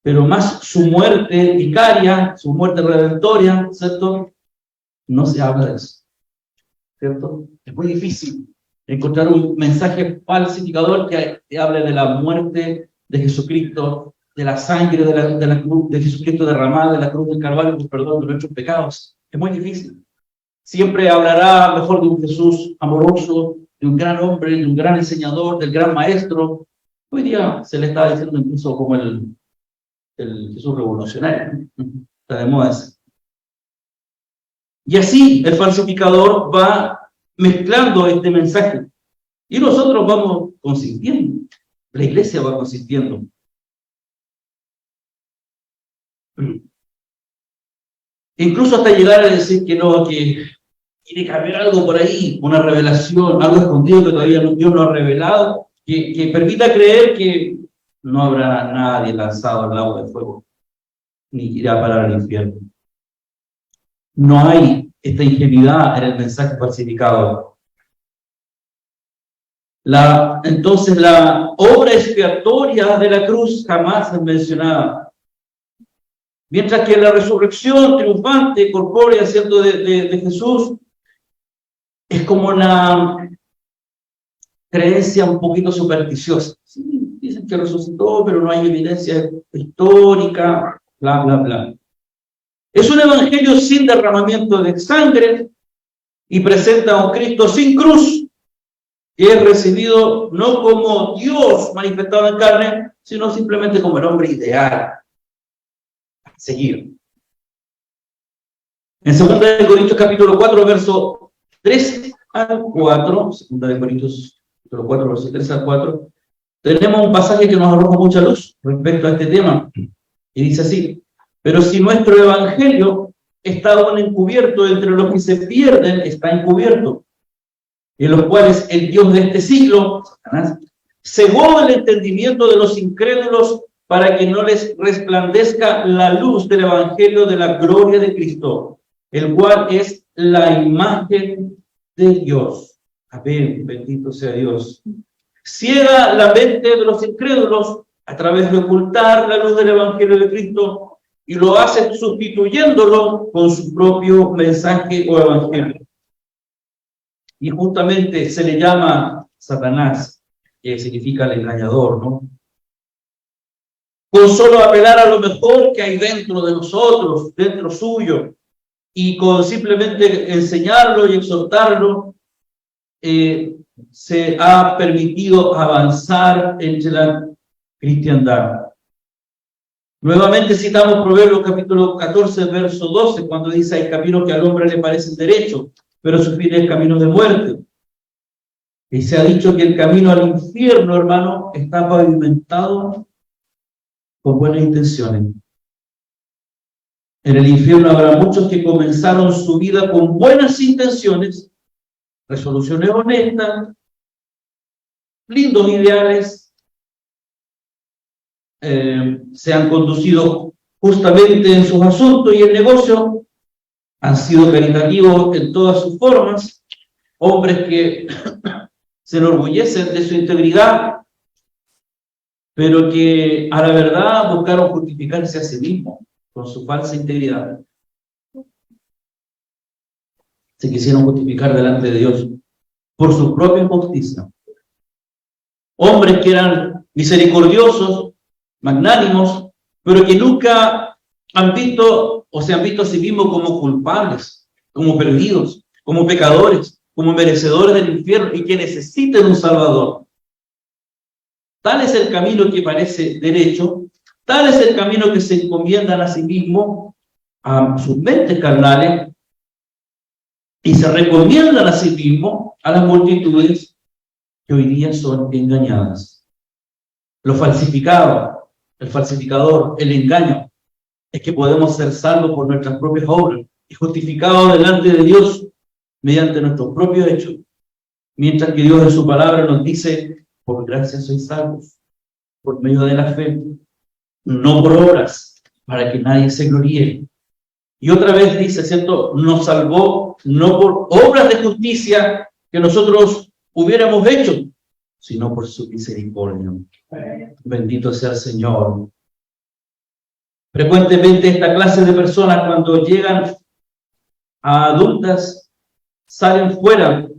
pero más su muerte vicaria, su muerte redentoria, ¿cierto? No se habla de eso, ¿cierto? Es muy difícil encontrar un mensaje falsificador que hable de la muerte de Jesucristo, de la sangre de la cruz de Jesucristo derramada de la cruz del Calvario por perdón de nuestros pecados. Es muy difícil. Siempre hablará mejor de un Jesús amoroso, de un gran hombre, de un gran enseñador, del gran maestro. Hoy día se le está diciendo incluso como el Jesús revolucionario. Está de moda ese. Y así el falsificador va mezclando este mensaje. Y nosotros vamos consintiendo. La iglesia va consintiendo. Incluso hasta llegar a decir que no, que tiene que haber algo por ahí, una revelación, algo escondido que todavía Dios no ha revelado, que permita creer que no habrá nadie lanzado al lago de fuego, ni irá a parar al infierno. No hay esta ingenuidad en el mensaje falsificado. Entonces la obra expiatoria de la cruz jamás es mencionada. Mientras que la resurrección triunfante, corpórea, ¿cierto?, de Jesús, es como una creencia un poquito supersticiosa. Sí, dicen que resucitó, pero no hay evidencia histórica, bla, bla, bla. Es un evangelio sin derramamiento de sangre y presenta a un Cristo sin cruz, que es recibido no como Dios manifestado en carne, sino simplemente como el hombre ideal a seguir. En 2 Corintios capítulo 4, verso 3 al 4, 2 Corintios capítulo 4, verso 3 al 4, tenemos un pasaje que nos arroja mucha luz respecto a este tema, y dice así: pero si nuestro evangelio está aún encubierto, entre los que se pierden está encubierto, en los cuales el Dios de este siglo, Satanás, cegó el entendimiento de los incrédulos para que no les resplandezca la luz del evangelio de la gloria de Cristo, el cual es la imagen de Dios. Amén, bendito sea Dios. Ciega la mente de los incrédulos a través de ocultar la luz del evangelio de Cristo, y lo hace sustituyéndolo con su propio mensaje o evangelio. Y justamente se le llama Satanás, que significa el engañador, ¿no? Con solo apelar a lo mejor que hay dentro de nosotros, dentro suyo, y con simplemente enseñarlo y exhortarlo, se ha permitido avanzar entre la cristiandad. Nuevamente citamos Proverbios capítulo 14, verso 12, cuando dice: hay caminos que al hombre le parecen derechos, pero su fin es camino de muerte. Y se ha dicho que el camino al infierno, hermano, está pavimentado con buenas intenciones. En el infierno habrá muchos que comenzaron su vida con buenas intenciones, resoluciones honestas, lindos ideales, se han conducido justamente en sus asuntos y en negocio, han sido caritativos en todas sus formas, hombres que se enorgullecen de su integridad, pero que a la verdad buscaron justificarse a sí mismos con su falsa integridad. Se quisieron justificar delante de Dios por su propia justicia. Hombres que eran misericordiosos, magnánimos, pero que nunca han visto o se han visto a sí mismos como culpables, como perdidos, como pecadores, como merecedores del infierno y que necesitan un Salvador. Tal es el camino que parece derecho, tal es el camino que se encomiendan a sí mismos, a sus mentes carnales, y se recomiendan a sí mismos a las multitudes que hoy día son engañadas. Lo falsificado, el falsificador, el engaño, es que podemos ser salvos por nuestras propias obras y justificados delante de Dios mediante nuestros propios hechos, mientras que Dios en su palabra nos dice: por gracia sois salvos, por medio de la fe, no por obras, para que nadie se gloríe. Y otra vez dice, ¿cierto?, nos salvó no por obras de justicia que nosotros hubiéramos hecho, sino por su misericordia. Bendito sea el Señor. Frecuentemente esta clase de personas, cuando llegan a adultas, salen fuera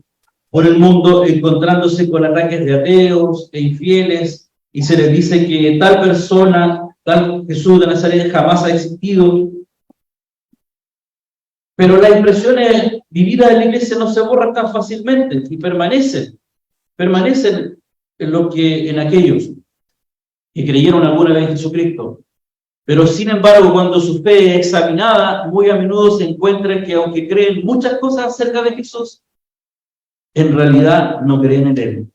por el mundo encontrándose con ataques de ateos e infieles, y se les dice que tal persona, tal Jesús de Nazaret jamás ha existido. Pero las impresiones vividas en la iglesia no se borran tan fácilmente y permanecen en aquellos que creyeron alguna vez en Jesucristo. Pero sin embargo, cuando su fe es examinada, muy a menudo se encuentra que aunque creen muchas cosas acerca de Jesús, en realidad no creen en Él.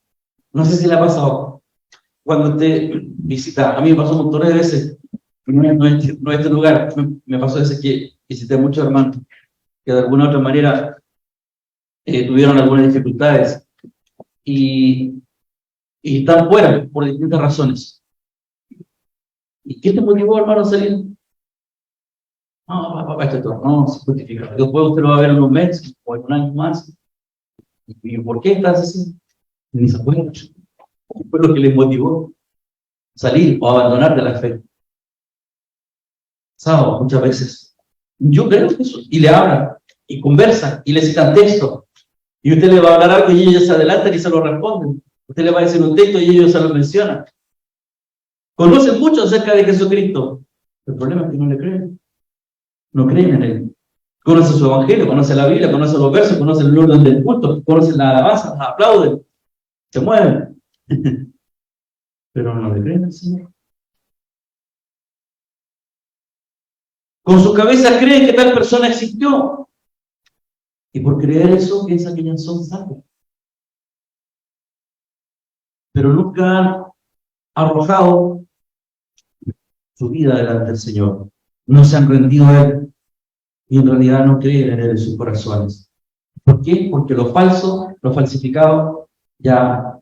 No sé si le ha pasado cuando te visita. A mí me pasó montones de veces. no es este lugar. Me pasó ese que visité a muchos hermanos que de alguna u otra manera tuvieron algunas dificultades y están fuera por distintas razones. ¿Y qué te motivó, hermano, a salir? No, esto no se justifica. Después usted lo va a ver en un mes o en un año más. ¿Y por qué estás así? Ni se acuerdan. Fue lo que les motivó a salir o a abandonar de la fe. ¿Sabes? Muchas veces. Yo creo que eso. Y le hablan, y conversan, y le citan texto. Y usted le va a hablar algo y ellos se adelantan y se lo responden. Usted le va a decir un texto y ellos se lo mencionan. Conocen mucho acerca de Jesucristo. El problema es que no le creen. No creen en Él. Conocen su evangelio, conocen la Biblia, conocen los versos, conocen el orden del culto, conocen la alabanza, las aplauden, se mueven. Pero no le creen al Señor. Con su cabeza creen que tal persona existió. Y por creer eso piensan que ya son salvos. Pero nunca han arrojado su vida delante del Señor. No se han rendido a Él. Y en realidad no creen en Él en sus corazones. ¿Por qué? Porque lo falso, lo falsificado, ya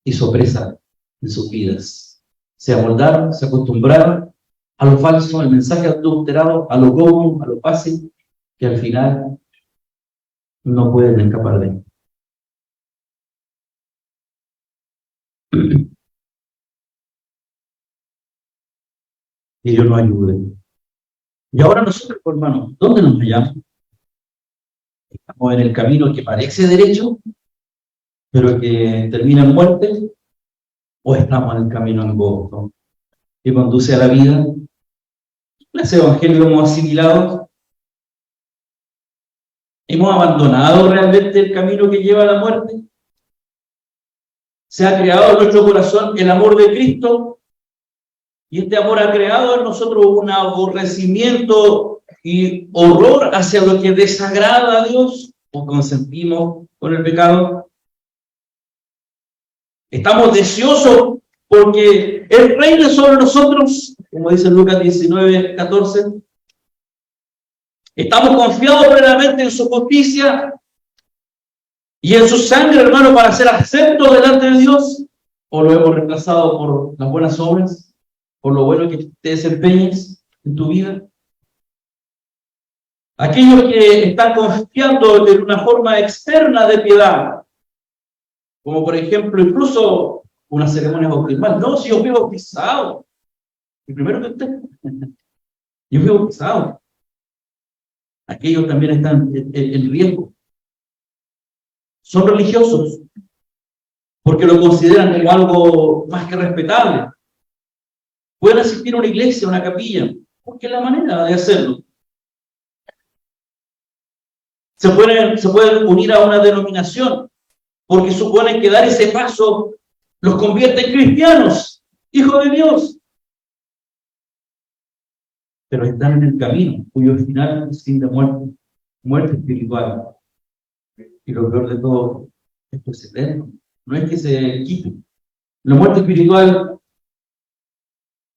hizo presa en sus vidas. Se amoldaron, se acostumbraron a lo falso, al mensaje adulterado, a lo común, a lo fácil, que al final no pueden escapar de él. Que Dios nos ayude. Y ahora nosotros, hermanos, ¿dónde nos hallamos? ¿Estamos en el camino que parece derecho, pero que termina en muerte? ¿O estamos en el camino angosto, que conduce a la vida? ¿Ese evangelio hemos asimilado? ¿Hemos abandonado realmente el camino que lleva a la muerte? ¿Se ha creado en nuestro corazón el amor de Cristo? Y este amor ha creado en nosotros un aborrecimiento y horror hacia lo que desagrada a Dios, o consentimos con el pecado. Estamos deseosos porque Él reina sobre nosotros, como dice Lucas 19:14. Estamos confiados plenamente en su justicia y en su sangre, hermano, para ser aceptos delante de Dios, o lo hemos reemplazado por las buenas obras, por lo bueno que te desempeñes en tu vida. Aquellos que están confiando en una forma externa de piedad, como por ejemplo incluso una ceremonia bautismal. No, si yo fui bautizado, y primero que usted, yo fui bautizado. Aquellos también están en riesgo. Son religiosos porque lo consideran como algo más que respetable. Pueden asistir a una iglesia, a una capilla, porque es la manera de hacerlo. Se pueden unir a una denominación, porque suponen que dar ese paso los convierte en cristianos, hijos de Dios. Pero están en el camino, cuyo final es fin de muerte, muerte espiritual. Y lo peor de todo, esto es eterno, no es que se quite. La muerte espiritual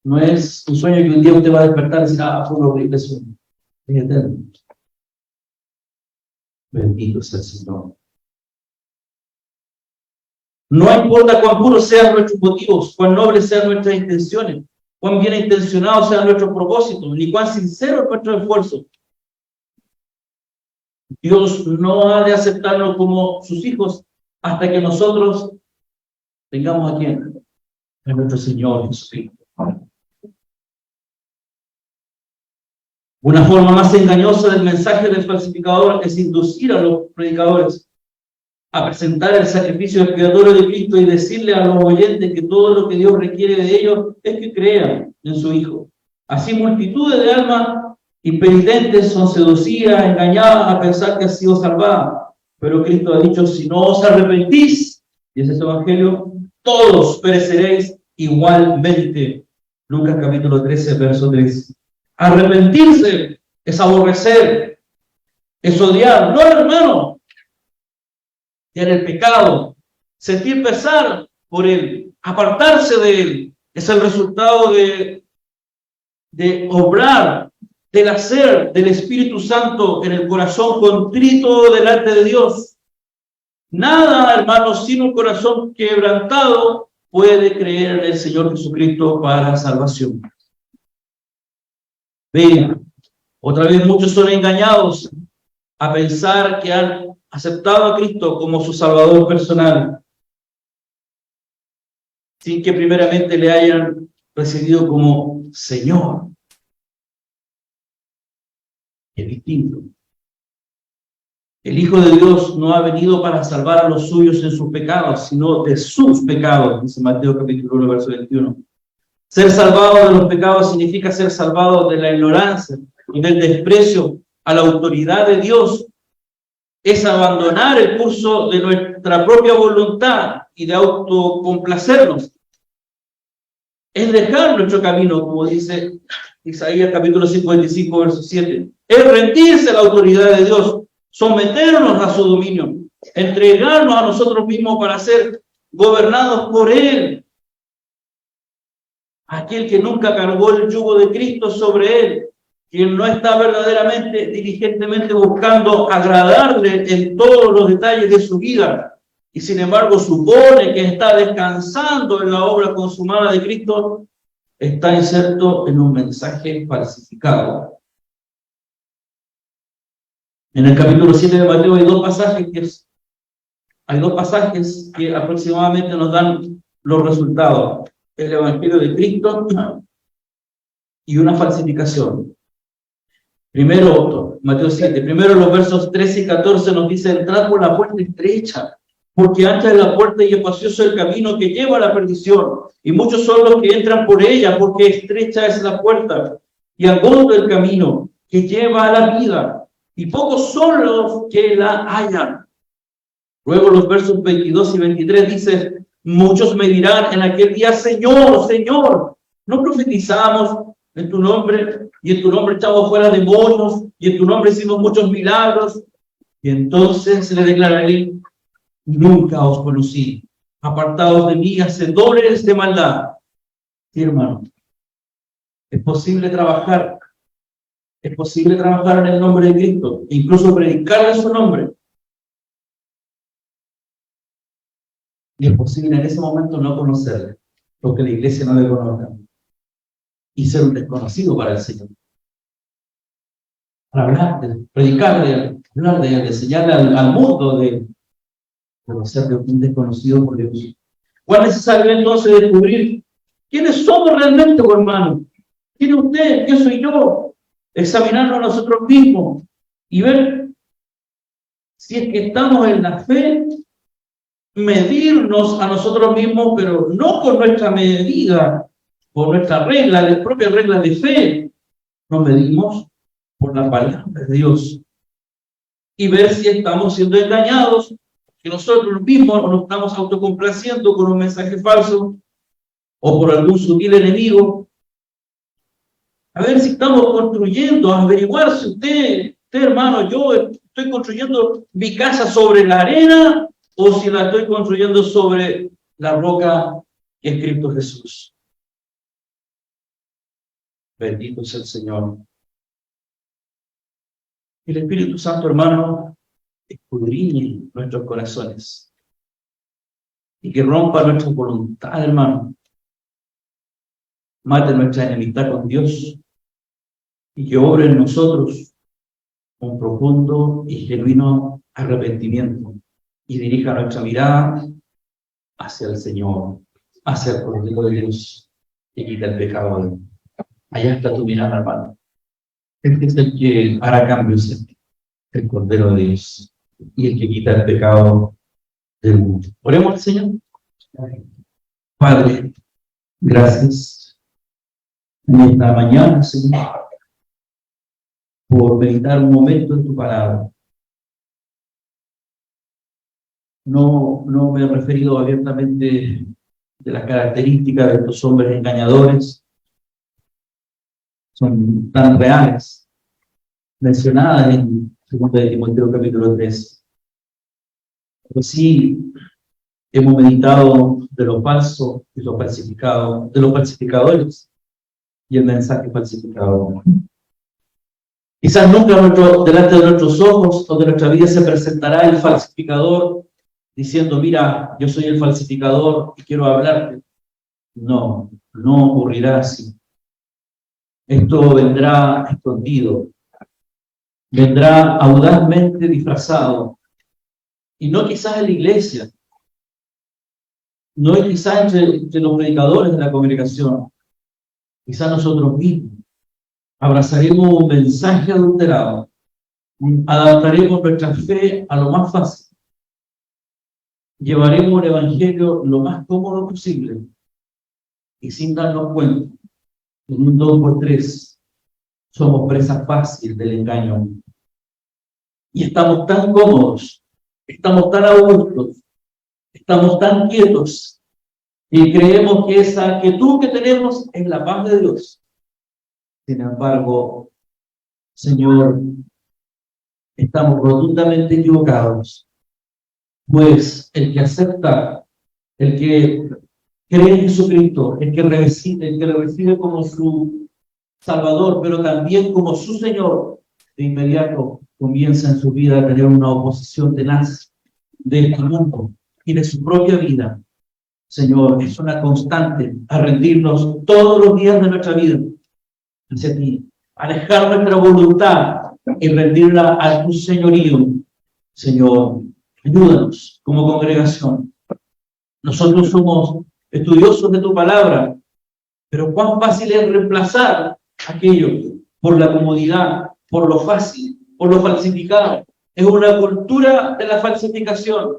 no es un sueño que un día usted va a despertar y decir, fue un horrible sueño. Es eterno. Bendito sea el Señor. No importa cuán puros sean nuestros motivos, cuán nobles sean nuestras intenciones, cuán bien intencionados sean nuestros propósitos, ni cuán sincero es nuestro esfuerzo. Dios no ha de aceptarnos como sus hijos hasta que nosotros tengamos a quién, a nuestro Señor Jesucristo. Una forma más engañosa del mensaje del falsificador es inducir a los predicadores a presentar el sacrificio expiatorio de Cristo y decirle a los oyentes que todo lo que Dios requiere de ellos es que crean en su Hijo. Así multitudes de almas impenitentes son seducidas, engañadas a pensar que han sido salvadas. Pero Cristo ha dicho, si no os arrepentís, y ese es el Evangelio, todos pereceréis igualmente. Lucas capítulo 13, verso 3. Arrepentirse es aborrecer, es odiar. No, hermano. En el pecado, sentir pesar por él, apartarse de él, es el resultado de de obrar, del hacer del Espíritu Santo en el corazón contrito delante de Dios. Nada, hermanos, sin un corazón quebrantado puede creer en el Señor Jesucristo para salvación. Vean, otra vez muchos son engañados a pensar que han aceptado a Cristo como su Salvador personal, sin que primeramente le hayan recibido como Señor. Es distinto. El Hijo de Dios no ha venido para salvar a los suyos en sus pecados, sino de sus pecados, dice Mateo capítulo 1, verso 21. Ser salvado de los pecados significa ser salvado de la ignorancia y del desprecio a la autoridad de Dios. Es abandonar el curso de nuestra propia voluntad y de autocomplacernos. Es dejar nuestro camino, como dice Isaías capítulo 55, verso 7. Es rendirse a la autoridad de Dios, someternos a su dominio, entregarnos a nosotros mismos para ser gobernados por Él. Aquel que nunca cargó el yugo de Cristo sobre Él, quien no está verdaderamente, diligentemente buscando agradarle en todos los detalles de su vida, y sin embargo supone que está descansando en la obra consumada de Cristo, está inserto en un mensaje falsificado. En el capítulo 7 de Mateo hay dos pasajes que aproximadamente nos dan los resultados. El Evangelio de Cristo y una falsificación. Primero, Mateo 7, primero los versos 13 y 14 nos dice: entrad por la puerta estrecha, porque ancha es la puerta y espacioso el camino que lleva a la perdición, y muchos son los que entran por ella, porque estrecha es la puerta, y angosto el camino que lleva a la vida, y pocos son los que la hallan. Luego los versos 22 y 23 dice: muchos me dirán en aquel día: Señor, Señor, ¿no profetizamos en tu nombre, y en tu nombre echamos fuera demonios, y en tu nombre hicimos muchos milagros? Y entonces le declararé: nunca os conocí, apartados de mí, hacedores de maldad. Sí, hermano, es posible trabajar en el nombre de Cristo, e incluso predicar en su nombre. Y es posible en ese momento no conocerle, porque la iglesia no le conozca, y ser un desconocido para el Señor. Para hablar, de predicar, de hablar, de enseñarle al mundo, de conocer de un desconocido por Dios. ¿Cuál es necesario entonces descubrir quiénes somos realmente, hermano? ¿Quién es usted? ¿Qué soy yo? Examinarnos a nosotros mismos y ver si es que estamos en la fe, medirnos a nosotros mismos, pero no con nuestra medida, por nuestra regla, propia regla de fe. Nos medimos por la palabra de Dios y ver si estamos siendo engañados, que nosotros mismos nos estamos autocomplaciendo con un mensaje falso o por algún sutil enemigo. A ver si estamos construyendo, a averiguar si usted, hermano, yo estoy construyendo mi casa sobre la arena o si la estoy construyendo sobre la roca que es Cristo Jesús. Bendito es el Señor. El Espíritu Santo, hermano, escudriñe nuestros corazones y que rompa nuestra voluntad, hermano. Mate nuestra enemistad con Dios y que obre en nosotros un profundo y genuino arrepentimiento y dirija nuestra mirada hacia el Señor, hacia el Cordero de Dios que quita el pecado. Allá está tu mirada, hermano. Este es el que hará cambios, el Cordero de Dios, y el que quita el pecado del mundo. Oremos al Señor. Padre, gracias en esta mañana, Señor, por meditar un momento en tu palabra. No me he referido abiertamente de las características de estos hombres engañadores. Son tan reales, mencionadas en 2 de Timoteo capítulo 3. Pero sí hemos meditado de lo falso y lo falsificado, de los falsificadores, y el mensaje falsificado. Quizás nunca delante de nuestros ojos o de nuestra vida se presentará el falsificador diciendo, mira, yo soy el falsificador y quiero hablarte. No, no ocurrirá así. Esto vendrá escondido, vendrá audazmente disfrazado, y no quizás en la iglesia, no es quizás entre los predicadores de la congregación, quizás nosotros mismos. Abrazaremos un mensaje adulterado, adaptaremos nuestra fe a lo más fácil, llevaremos el evangelio lo más cómodo posible y sin darnos cuenta, en un 2x3 somos presa fácil del engaño y estamos tan cómodos, estamos tan a gusto, estamos tan quietos y creemos que esa quietud que tenemos es la paz de Dios. Sin embargo, Señor, estamos rotundamente equivocados, pues el que acepta, el que cree en Jesucristo, el que recibe como su Salvador, pero también como su Señor, de inmediato comienza en su vida a tener una oposición tenaz de este mundo y de su propia vida. Señor, es una constante a rendirnos todos los días de nuestra vida hacia ti, a dejar nuestra voluntad y rendirla a tu señorío. Señor, ayúdanos como congregación. Nosotros somos estudiosos de tu palabra, pero cuán fácil es reemplazar aquello por la comodidad, por lo fácil, por lo falsificado. Es una cultura de la falsificación.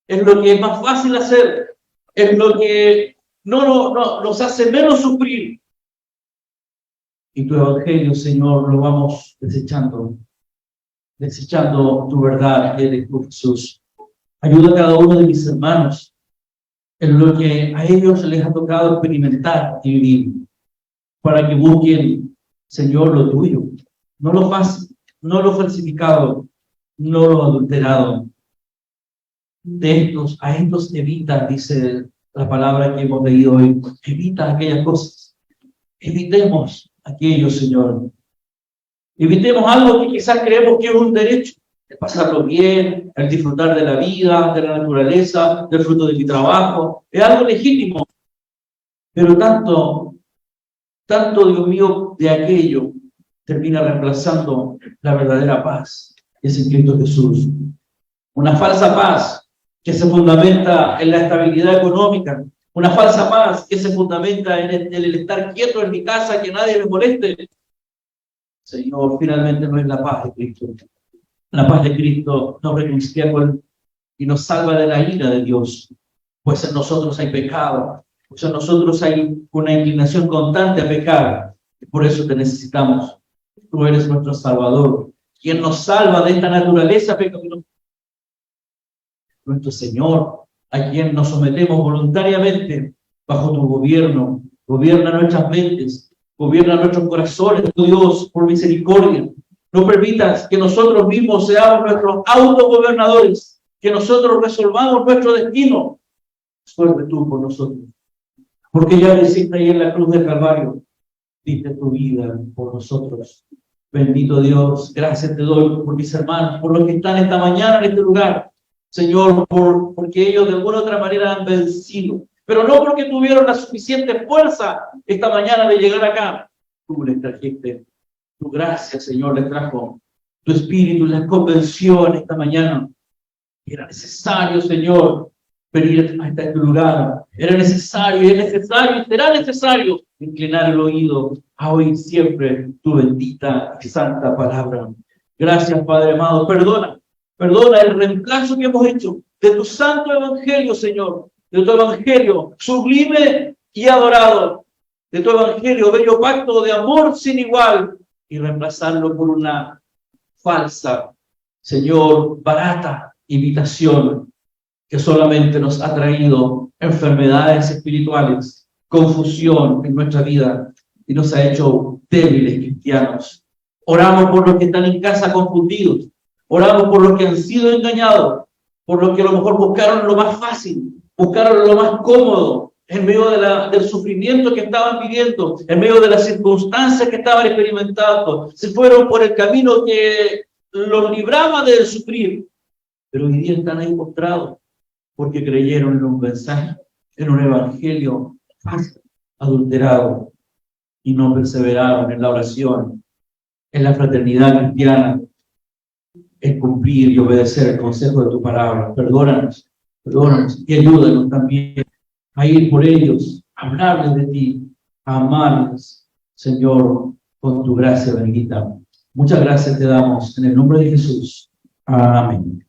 Es lo que es más fácil hacer. Es lo que no nos hace menos sufrir. Y tu evangelio, Señor, lo vamos desechando tu verdad, que eres tú, Jesús. Ayuda a cada uno de mis hermanos en lo que a ellos les ha tocado experimentar y vivir, para que busquen, Señor, lo tuyo, no lo fácil, no lo falsificado, no lo adulterado. A estos evita, dice la palabra que hemos leído hoy, evita aquellas cosas. Evitemos aquello, Señor. Evitemos algo que quizás creemos que es un derecho, el pasarlo bien, el disfrutar de la vida, de la naturaleza, del fruto de mi trabajo. Es algo legítimo. Pero tanto, Dios mío, de aquello termina reemplazando la verdadera paz, que es en Cristo Jesús. Una falsa paz que se fundamenta en la estabilidad económica, una falsa paz que se fundamenta en el estar quieto en mi casa, que nadie me moleste. Señor, finalmente no es la paz de Cristo. La paz de Cristo nos reconcilia y nos salva de la ira de Dios, pues en nosotros hay pecado, pues en nosotros hay una inclinación constante a pecar, y por eso te necesitamos. Tú eres nuestro Salvador, quien nos salva de esta naturaleza pecaminosa. Nuestro Señor, a quien nos sometemos voluntariamente bajo tu gobierno. Gobierna nuestras mentes, gobierna nuestros corazones, oh Dios, por misericordia. No permitas que nosotros mismos seamos nuestros autogobernadores, que nosotros resolvamos nuestro destino. Suerte tú por nosotros, porque ya lo hiciste ahí en la cruz del Calvario, diste tu vida por nosotros. Bendito Dios, gracias te doy por mis hermanos, por los que están esta mañana en este lugar. Señor, porque ellos de alguna u otra manera han vencido, pero no porque tuvieron la suficiente fuerza esta mañana de llegar acá. Tú les trajiste tu gracia, Señor, les trajo tu espíritu, les convenció en esta mañana. Era necesario, Señor, venir hasta este lugar. Era necesario, y es necesario, y será necesario inclinar el oído a oír siempre tu bendita y santa palabra. Gracias, Padre amado. Perdona el reemplazo que hemos hecho de tu santo evangelio, Señor, de tu evangelio sublime y adorado, de tu evangelio bello pacto de amor sin igual, y reemplazarlo por una falsa, Señor, barata imitación que solamente nos ha traído enfermedades espirituales, confusión en nuestra vida y nos ha hecho débiles cristianos. Oramos por los que están en casa confundidos. Oramos por los que han sido engañados, por los que a lo mejor buscaron lo más fácil, buscaron lo más cómodo, en medio del sufrimiento que estaban viviendo, en medio de las circunstancias que estaban experimentando. Se fueron por el camino que los libraba de sufrir, pero hoy día están ahí postrados porque creyeron en un mensaje, en un evangelio falso, adulterado, y no perseveraron en la oración, en la fraternidad cristiana, en cumplir y obedecer el consejo de tu palabra. Perdónanos, perdónanos y ayúdanos también a ir por ellos, a hablarles de ti, a amarles, Señor, con tu gracia bendita. Muchas gracias te damos en el nombre de Jesús. Amén.